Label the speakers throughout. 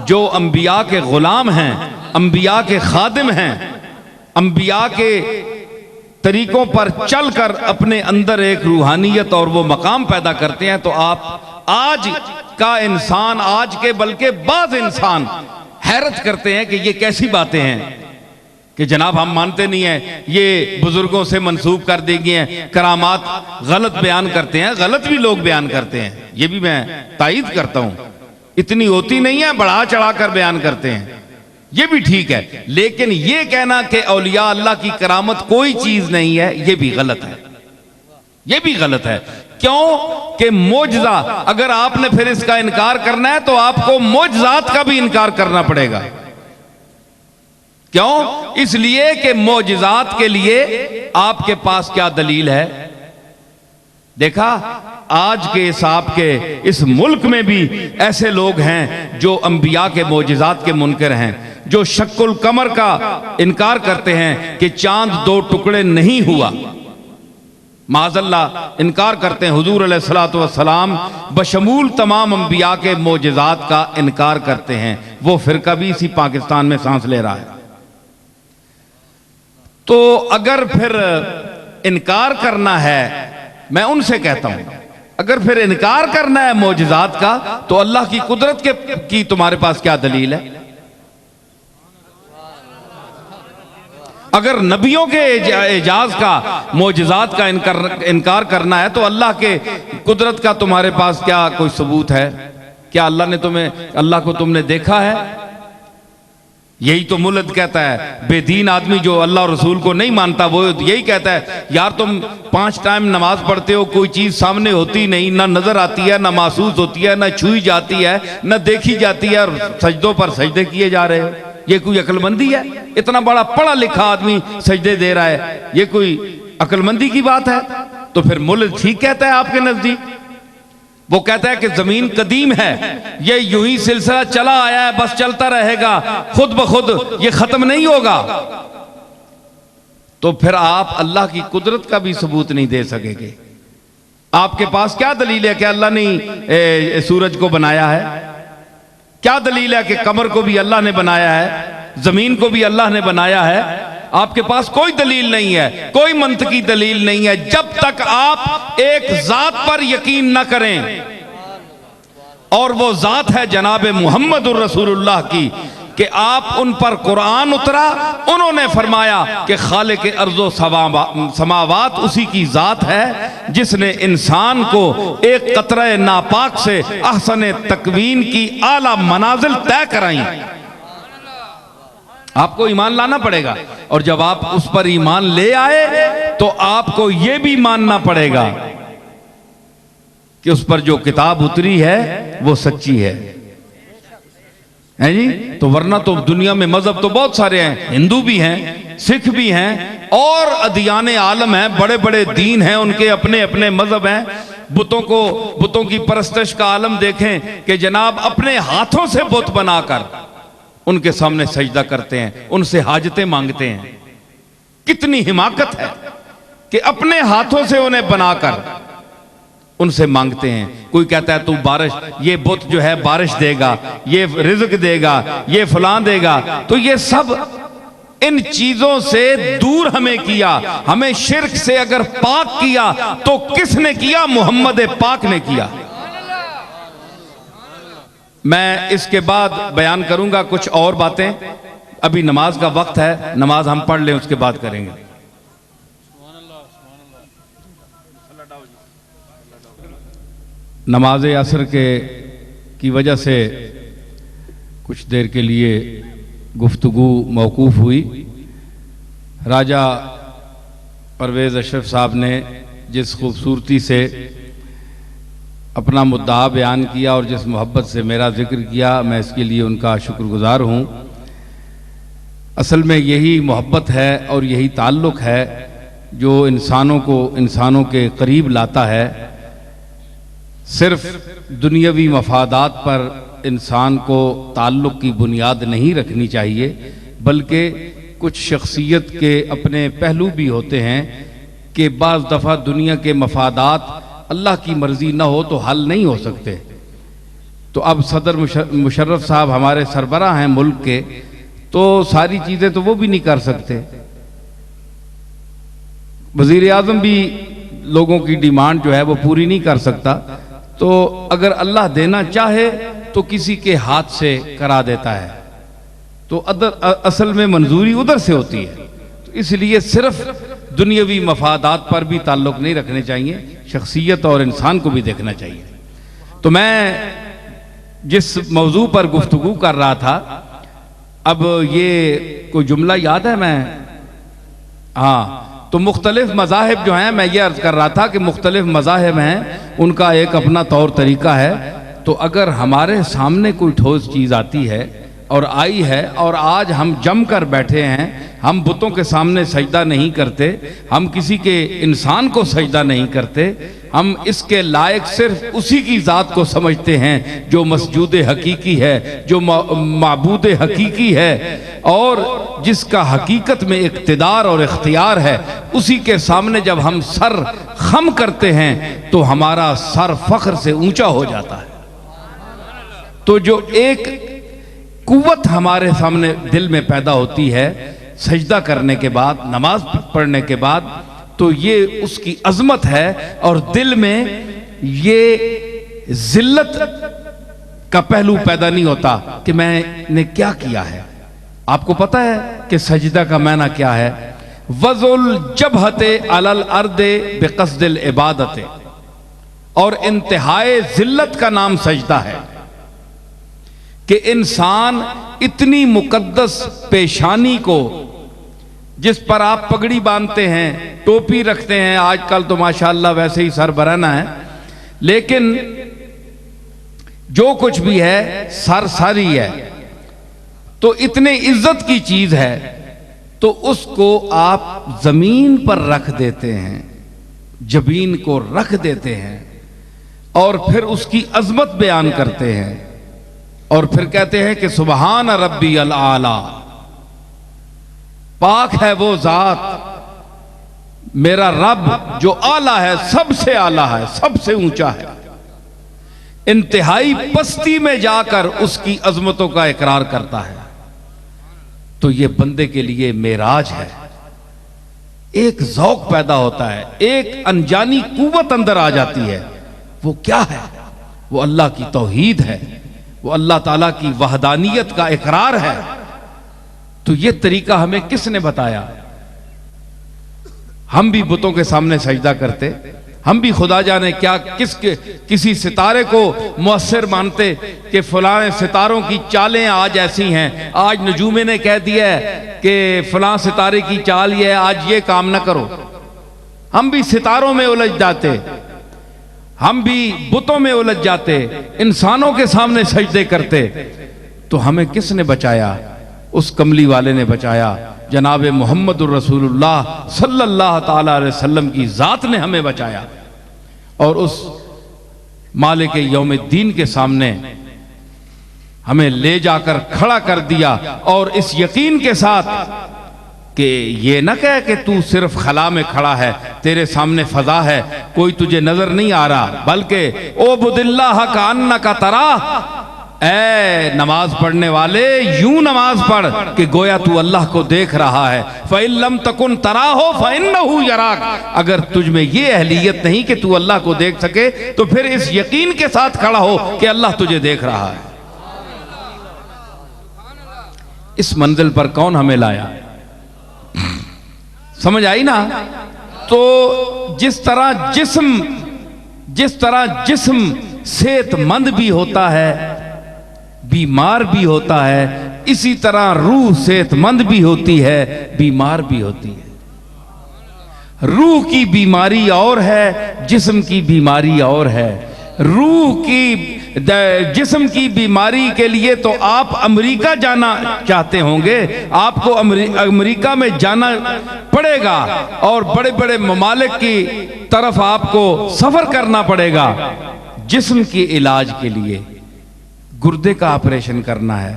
Speaker 1: जो अंबिया के गुलाम हैं, अंबिया के खादिम हैं, अंबिया के तरीकों पर चलकर अपने अंदर एक रूहानियत और वो मकाम पैदा करते हैं, तो आप आज का इंसान, आज के बल्कि बाज़ इंसान हैरत करते हैं कि ये कैसी बातें हैं कि जनाब हम मानते नहीं हैं, ये बुजुर्गों से मंसूब कर दी गई हैं, करामात गलत बयान करते हैं, गलत भी लोग बयान करते हैं, ये भी मैं तायीद करता हूं, इतनी होती नहीं है, बढ़ा चढ़ा कर बयान करते हैं, ये भी ठीक है, लेकिन ये कहना कि औलिया अल्लाह की करामत कोई चीज नहीं है, ये भी गलत है, ये भी गलत है। क्यों कि मोजज़ा, अगर आपने फिर इसका इनकार करना है तो आपको मोजज़ात का भी इनकार करना पड़ेगा। क्यों? इसलिए कि मोजज़ात के लिए आपके पास क्या दलील है? देखा, आज के हिसाब के इस मुल्क में भी ऐसे लोग हैं जो अंबिया के मोजज़ात के मुनकर हैं, जो शक्कुल कमर का इनकार करते हैं कि चांद दो टुकड़े नहीं हुआ, माज़अल्लाह इनकार करते हैं, हुजूर अलैहिस्सलातु वस्सलाम बशमूल तमाम अंबिया के मोजज़ात का इनकार करते हैं। वो फिरका भी इसी पाकिस्तान में सांस ले रहा है। तो अगर फिर इनकार करना है, मैं उनसे कहता हूं, अगर फिर इनकार करना है मोजज़ात का, तो अल्लाह की कुदरत की तुम्हारे पास क्या दलील है? अगर नबियों के एजाज का, मोजज़ात का इनकार करना है, तो अल्लाह के कुदरत का तुम्हारे पास क्या कोई सबूत है? क्या अल्लाह को तुमने देखा है? यही तो मुल्द कहता है, बेदीन आदमी जो अल्लाह और रसूल को नहीं मानता, वो यही कहता है, यार तुम 5 टाइम नमाज पढ़ते हो, कोई चीज सामने होती नहीं, ना नजर आती है, ना महसूस होती है, ना छुई जाती है, ना देखी जाती है, और सजदों पर सजदे किए जा रहे हो। ये कोई अक्लमंदी है? इतना बड़ा पढ़ा लिखा आदमी सजदे दे रहा है, ये कोई अक्लमंदी की बात है? तो फिर मुल्द ठीक कहता है आपके नजदीक? वो कहता है कि जमीन कदीम है, ये यूं ही सिलसिला चला आया है, बस चलता रहेगा, खुद ब खुद ये खत्म नहीं होगा। तो फिर आप अल्लाह की कुदरत का भी सबूत नहीं दे सकेंगे। आपके पास क्या दलील है कि अल्लाह ने सूरज को बनाया है? क्या दलील है कि कमर को भी अल्लाह ने बनाया है, जमीन को भी अल्लाह ने बनाया है? आपके पास कोई दलील नहीं है, कोई मंतकी दलील नहीं है, जब तक आप एक जात पर यकीन न करें, और वो जात है जनाब मुहम्मदुर रसूलुल्लाह की, कि आप उन पर कुरान उतरा, उन्होंने फरमाया कि खालिक अर्ज़ो समावात उसी की जात है जिसने इंसान को एक कतरे नापाक से अहसन तकवीन की आला मनाजिल तय कराई। आपको ईमान लाना पड़ेगा, और जब आप उस पर ईमान ले आए तो आपको यह भी मानना पड़ेगा कि उस पर जो किताब उतरी है वो सच्ची है जी। तो वरना तो दुनिया में मजहब तो बहुत सारे हैं, हिंदू भी हैं, सिख भी हैं, और अदियाने आलम हैं, बड़े बड़े दीन हैं, उनके अपने अपने मजहब हैं। बुतों की परस्तिश का आलम देखें कि जनाब अपने हाथों से बुत बनाकर उनके सामने सजदा करते हैं, उनसे हाजतें मांगते हैं। कितनी हिमाकत है कि अपने हाथों से उन्हें बनाकर उनसे मांगते हैं। कोई कहता है तू बारिश, ये बुत जो है बारिश देगा, ये रिज़्क देगा, ये फलां देगा। तो ये सब इन चीजों से दूर हमें किया, हमें शिर्क से अगर पाक किया तो किसने किया? मोहम्मद पाक ने किया। मैं इसके बाद बयान करूंगा कुछ और बातें, अभी नमाज का वक्त है, नमाज हम पढ़ लें उसके बाद करेंगे। नमाज असर की वजह से कुछ देर के लिए गुफ्तगू मौकूफ़ हुई। राजा परवेज़ अशरफ साहब ने जिस खूबसूरती से अपना मुद्दा बयान किया और जिस मोहब्बत से मेरा जिक्र किया, मैं इसके लिए उनका शुक्रगुजार हूँ। असल में यही मोहब्बत है और यही ताल्लुक़ है जो इंसानों को इंसानों के करीब लाता है। सिर्फ दुनियावी मफादात पर इंसान को ताल्लुक़ की बुनियाद नहीं रखनी चाहिए, बल्कि कुछ शख्सियत के अपने पहलू भी होते हैं कि बाज़ दफ़ा दुनिया के मफादात अल्लाह की मर्ज़ी ना हो तो हल नहीं हो सकते। तो अब सदर मुशर्रफ साहब हमारे सरबराह हैं मुल्क के, तो सारी चीज़ें तो वो भी नहीं कर सकते। वज़ीर आज़म भी लोगों की डिमांड जो है वो पूरी नहीं कर सकता। तो अगर अल्लाह देना चाहे तो किसी के हाथ से करा देता है, तो असल में मंजूरी उधर से होती है। तो इसलिए सिर्फ दुनियावी मफादात पर भी ताल्लुक़ नहीं रखने चाहिए, शख्सियत और इंसान को भी देखना चाहिए। तो मैं जिस मौजू पर गुफ्तगू कर रहा था, अब ये कोई जुमला याद है मैं, हाँ, तो मुख्तलिफ मज़ाहिब जो हैं, मैं ये अर्ज़ कर रहा था कि मुख्तलिफ मज़ाहिब हैं, उनका एक अपना तौर तरीका है। तो अगर हमारे सामने कोई ठोस चीज़ आती है और आई है, और आज हम जम कर बैठे हैं, हम बुतों के सामने सजदा नहीं करते, हम किसी के इंसान को सजदा नहीं करते, हम इसके लायक सिर्फ उसी की ज़ात को समझते हैं जो मसजूद हकीकी है, जो माबूद हकीकी है, और जिसका हकीकत में इक़्तिदार और इख्तियार है। उसी के सामने जब हम सर खम करते हैं तो हमारा सर फख्र से ऊंचा हो जाता है। तो जो एक कुव्वत हमारे सामने दिल में पैदा होती है सजदा करने के बाद, नमाज पढ़ने के बाद, तो ये उसकी अजमत है, और दिल में ये जिल्लत का पहलू पैदा नहीं होता कि मैंने क्या किया है। आपको पता है कि सजदा का माना क्या है? वज़ुल जबहते अलल अर्दे बिक़स्दिल इबादते, और इंतहाए जिल्लत का नाम सजदा है कि इंसान इतनी मुकद्दस पेशानी को, जिस पर आप पगड़ी बांधते हैं, टोपी रखते हैं, आजकल तो माशाअल्लाह वैसे ही सर बराना है, लेकिन जो कुछ भी है सर सारी है, तो इतने इज्जत की चीज है, तो उसको आप जमीन पर रख देते हैं, जबीन को रख देते हैं, और फिर उसकी अजमत बयान करते हैं, और फिर कहते हैं कि सुबहान रब्बी अल आला, पाक है वो जात, मेरा रब जो आला है, सबसे आला है, सबसे ऊंचा है। इंतहाई पस्ती में जाकर उसकी अजमतों का इकरार करता है। तो ये बंदे के लिए मेराज है, एक ज़ौक़ पैदा होता है, एक अनजानी कुव्वत अंदर आ जाती है। वो क्या है? वो अल्लाह की तौहीद है, वो अल्लाह ताला की वहदानियत का इकरार है। तो ये तरीका हमें किसने बताया? हम भी बुतों के सामने सजदा करते, हम भी खुदा जाने क्या किसी सितारे को मुअस्सिर मानते कि फलां सितारों की चालें आज ऐसी हैं, आज नजूमे ने कह दिया है कि फलां सितारे की चाल ये है, आज ये काम ना करो। हम भी सितारों में उलझ जाते, हम भी बुतों में उलझ जाते, इंसानों के सामने सजदे करते। तो हमें किसने बचाया? उस कमली वाले ने बचाया, जनाब मोहम्मदुर रसूलुल्लाह सल्लल्लाहु ताला अलैहि वसल्लम की जात ने हमें बचाया, और उस मालिक यौमिद्दीन के सामने हमें ले जाकर खड़ा कर दिया, और इस यकीन के साथ कि ये ना कहे कि तू सिर्फ खला में खड़ा है, तेरे सामने फजा है, कोई तुझे नजर नहीं आ रहा, बल्कि ओ बुदिल्लाह का अन्ना का तरा, ऐ नमाज पढ़ने वाले यूं नमाज पढ़ कि गोया तू अल्लाह को देख रहा है। फ़इल्लम तकुन तरा हो फ़इन्नहु यराक, अगर तुझ में ये अहलियत नहीं कि तू अल्लाह को देख सके, तो फिर इस यकीन के साथ खड़ा हो कि अल्लाह तुझे देख रहा है। इस मंजिल पर कौन हमें लाया? समझ आई ना? तो जिस तरह जिस्म सेहतमंद भी होता है, बीमार भी होता है, इसी तरह रूह सेहतमंद भी होती है, बीमार भी होती है। रूह की बीमारी और है, जिस्म की बीमारी और है। रूह की जिस्म की बीमारी के लिए तो आप अमेरिका जाना चाहते होंगे, आपको अमेरिका में जाना पड़ेगा, और बड़े बड़े ममालिक की तरफ आपको सफर करना पड़ेगा। जिस्म के इलाज के लिए गुर्दे का ऑपरेशन करना है,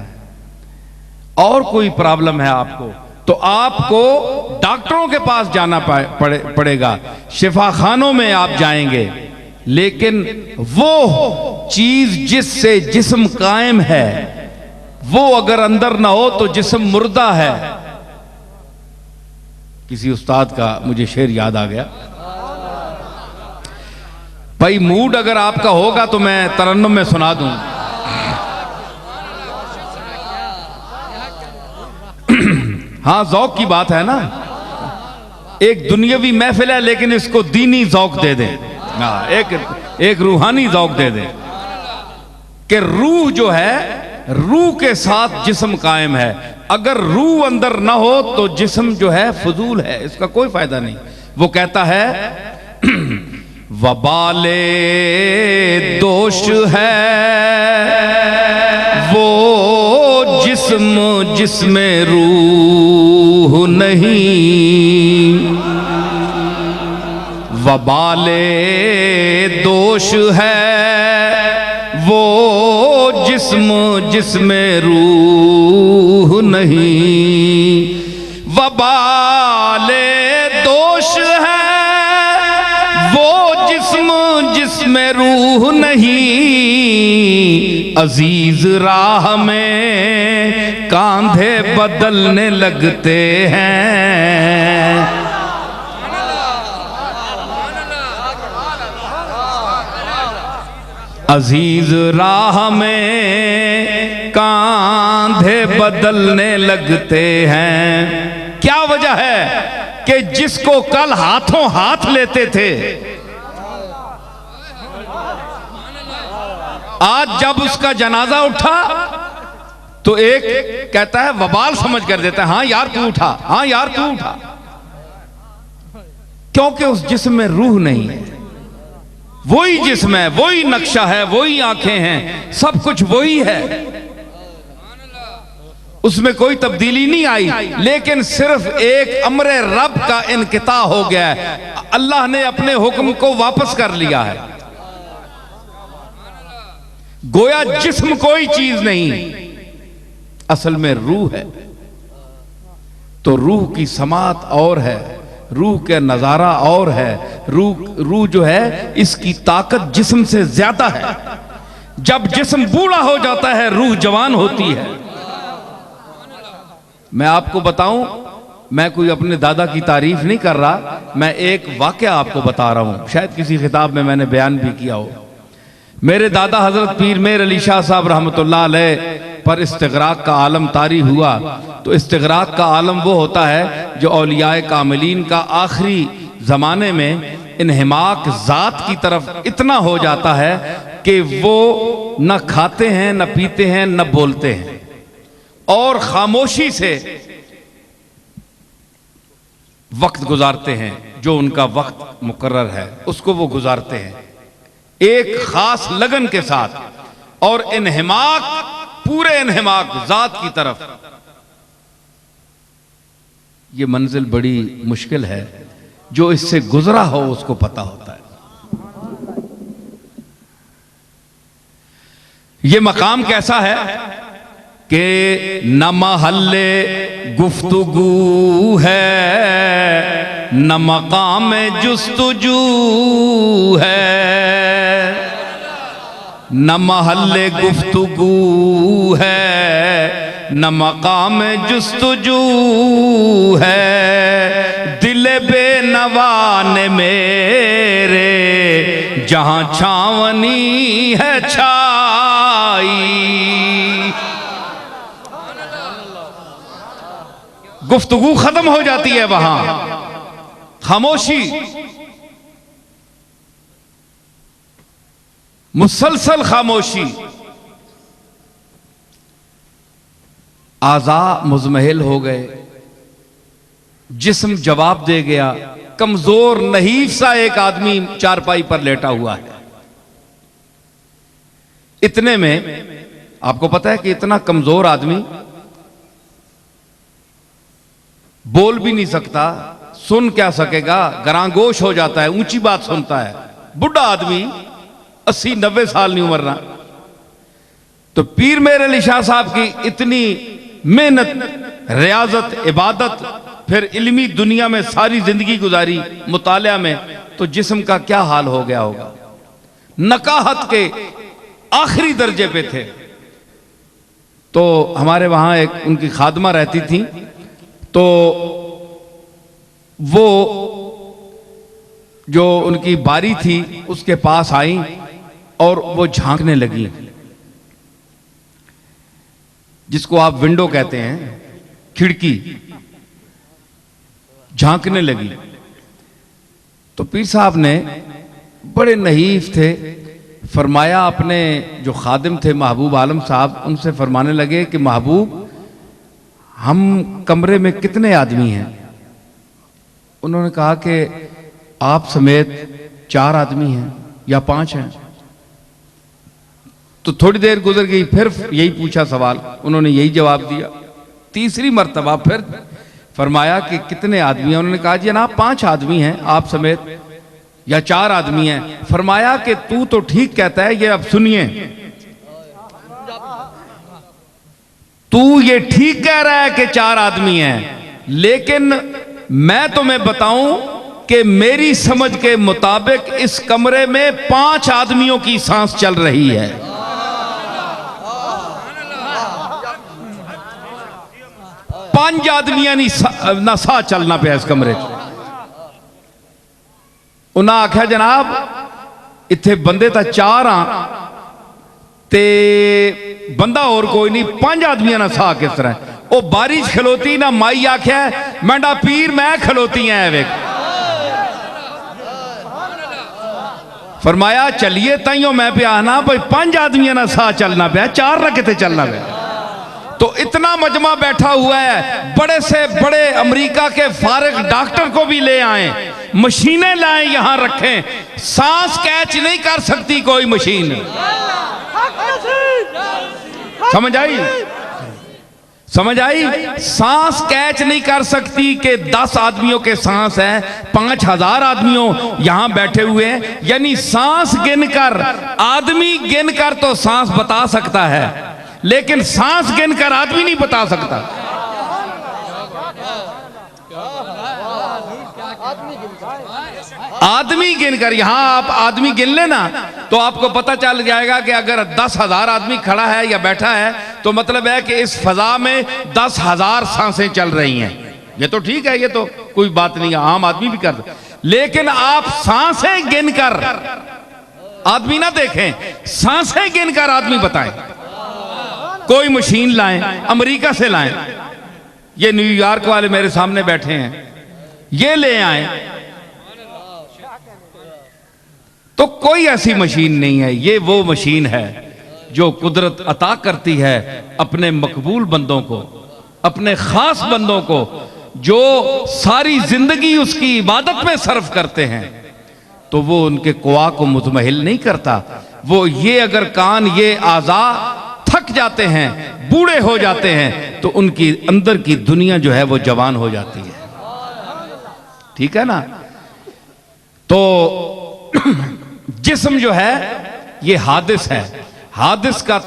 Speaker 1: और कोई प्रॉब्लम है आपको, तो आपको डॉक्टरों के पास जाना पड़ेगा, शिफाखानों में आप जाएंगे, लेकिन वो चीज जिससे जिस्म कायम है वो अगर अंदर ना हो तो जिस्म मुर्दा है। किसी उस्ताद का मुझे शेर याद आ गया। भाई मूड अगर आपका होगा तो मैं तरन्नुम में सुना दूं। हाँ, ज़ौक की बात है ना। एक दुनियावी महफिल है लेकिन इसको दीनी ज़ौक दे दें। हाँ, एक रूहानी ज़ौक दे दें कि रूह जो है, रूह के साथ जिस्म कायम है। अगर रूह अंदर ना हो तो जिस्म जो है फजूल है, इसका कोई फायदा नहीं। वो कहता है वबाले दोष है वो जिस्म जिसमें रूह नहीं। वबाले दोष है वो जिस्म जिसमें रूह नहीं। वबाले दोष है वो जिस्म जिसमें रूह नहीं। अजीज राह में कांधे बदलने लगते हैं। अजीज राह में कांधे बदलने लगते हैं। क्या वजह है कि जिसको कल हाथों हाथ लेते थे आज जब उसका जनाजा उठा तो एक कहता है वबाल समझ कर देता है, हाँ यार तू उठा, हाँ यार तू उठा, क्योंकि उस जिस्म में रूह नहीं है। वही जिस्म है, वही नक्शा है, वही आंखें हैं, सब कुछ वही है, उसमें कोई तब्दीली नहीं आई। लेकिन सिर्फ एक अमरे रब का इनकिता हो गया है। अल्लाह ने अपने हुक्म को वापस कर लिया है। गोया जिस्म कोई चीज नहीं, असल में रूह है। तो रूह की समात और है, रूह का नजारा और है। रूह जो है इसकी ताकत जिस्म से ज्यादा है। जब जिस्म बूढ़ा हो जाता है रूह जवान होती है। मैं आपको बताऊं, मैं कोई अपने दादा की तारीफ नहीं कर रहा, मैं एक वाकया आपको बता रहा हूं, शायद किसी खिताब में मैंने बयान भी किया हो। मेरे दादा हजरत पीर मेर अली शाह साहब रहमतुल्लाह अलैह पर इस्तिगराक का आलम तारी हुआ। तो इस्तिगराक का आलम वो होता है जो औलियाए कामिलीन का आखिरी जमाने में इन्हिमाक जात की तरफ इतना हो जाता है कि वो न खाते हैं, न पीते हैं, न बोलते हैं, और खामोशी से वक्त गुजारते हैं। जो उनका वक्त मुकर्रर है उसको वो गुजारते हैं एक खास लगन के साथ, और इन्हिमाक, पूरे इन्हिमाक जात की तरफ। ये मंजिल बड़ी मुश्किल है, जो इससे गुजरा हो उसको पता होता है। ये मकाम कैसा है कि न महल्ले गुफ्तगू है, न मकाम जुस्तजू है। न महल्ले गुफ्तगू है, न मकाम जुस्तजू है। दिल बेनवा ने मेरे जहां छावनी है छाई। गुफ्तगू खत्म हो जाती है वहां, खामोशी, मुसलसल खामोशी। आज़ा मुज़महिल हो गए, जिस्म जवाब दे गया। कमजोर नहीफ सा एक आदमी चारपाई पर लेटा हुआ है। इतने में आपको पता है कि इतना कमजोर आदमी बोल भी नहीं सकता, सुन क्या सकेगा, गरांगोश हो जाता है, ऊंची बात सुनता है। बुढ़ा आदमी 80-90 साल नहीं उम्र रहा। तो पीर मेर अली शाह साहब की इतनी मेहनत, रियाजत, इबादत, फिर इल्मी दुनिया में सारी जिंदगी गुजारी मुतालिया में, तो जिस्म का क्या हाल हो गया होगा। नकाहत के आखिरी दर्जे पे थे। तो हमारे वहां एक उनकी खादमा रहती थी, तो वो जो उनकी बारी थी उसके पास आई और वो झांकने लगी, जिसको आप विंडो कहते हैं, खिड़की, झांकने लगी। तो पीर साहब ने बड़े नहीफ थे, फरमाया, अपने जो खादिम थे महबूब आलम साहब, उनसे फरमाने लगे कि महबूब, हम कमरे में कितने आदमी हैं? उन्होंने कहा कि आप समेत 4 आदमी हैं या 5 हैं। तो थोड़ी देर गुजर गई, फिर यही पूछा सवाल, उन्होंने यही जवाब दिया। तीसरी मर्तबा फिर फरमाया कि कितने आदमी हैं? उन्होंने कहा जी जनाब 5 आदमी हैं आप समेत, या 4 आदमी हैं। फरमाया कि तू तो ठीक कहता है, ये अब सुनिए, तू ये ठीक कह रहा है कि 4 आदमी हैं, लेकिन मैं तुम्हें बताऊं कि मेरी समझ के मुताबिक इस कमरे में 5 आदमियों की सांस चल रही है। 5 आदमियां ना सा चलना पे इस कमरे च। उन्हें आख्या जनाब इत्थे बंदे तो 4 आ ते बंदा और कोई नहीं, 5 आदमियां ना सा किस तरह? वो बारिश खलोती ना माई आख्या मैंडा पीर मैं खलोती है वे। फरमाया चलिए ताइयों मैं पे आना भाई 5 आदमियों ना सा चलना पे, 4 ना कितने चलना पे। तो इतना मजमा बैठा हुआ है, बड़े से बड़े अमेरिका के फारिग डॉक्टर को भी ले आए, मशीनें लाएं यहां रखें, सांस कैच नहीं कर सकती कोई मशीन। समझ आई? समझ आई? सांस कैच नहीं कर सकती कि 10 आदमियों के सांस है, 5000 आदमियों यहां बैठे हुए हैं, यानी सांस गिनकर, आदमी गिनकर तो सांस बता सकता है, लेकिन सांस गिनकर आदमी नहीं बता सकता। आदमी गिनकर, यहां आप आदमी गिन लेना तो आपको पता चल जाएगा कि अगर 10,000 आदमी खड़ा है या बैठा है तो मतलब है कि इस फजा में 10,000 सांसें चल रही हैं। ये तो ठीक है, ये तो कोई बात नहीं है, आम आदमी भी कर। लेकिन आप सांसें गिनकर, आदमी ना देखें, सांसें गिनकर आदमी बताएं। कोई मशीन लाएं, अमेरिका से लाएं, ये न्यूयॉर्क वाले मेरे सामने बैठे हैं, ये ले आए, तो कोई ऐसी मशीन नहीं है। ये वो मशीन है जो कुदरत अता करती है अपने मकबूल बंदों को, अपने खास बंदों को, जो सारी जिंदगी उसकी इबादत में सर्फ करते हैं। तो वो उनके कुआ को मुतमहिल नहीं करता। वो ये अगर कान, ये आज़ा थक जाते हैं, बूढ़े हो जाते हैं, तो उनकी अंदर की दुनिया जो है वो जवान हो जाती है। ठीक है ना? तो जिस्म जो है ये हादिस है, हादिस का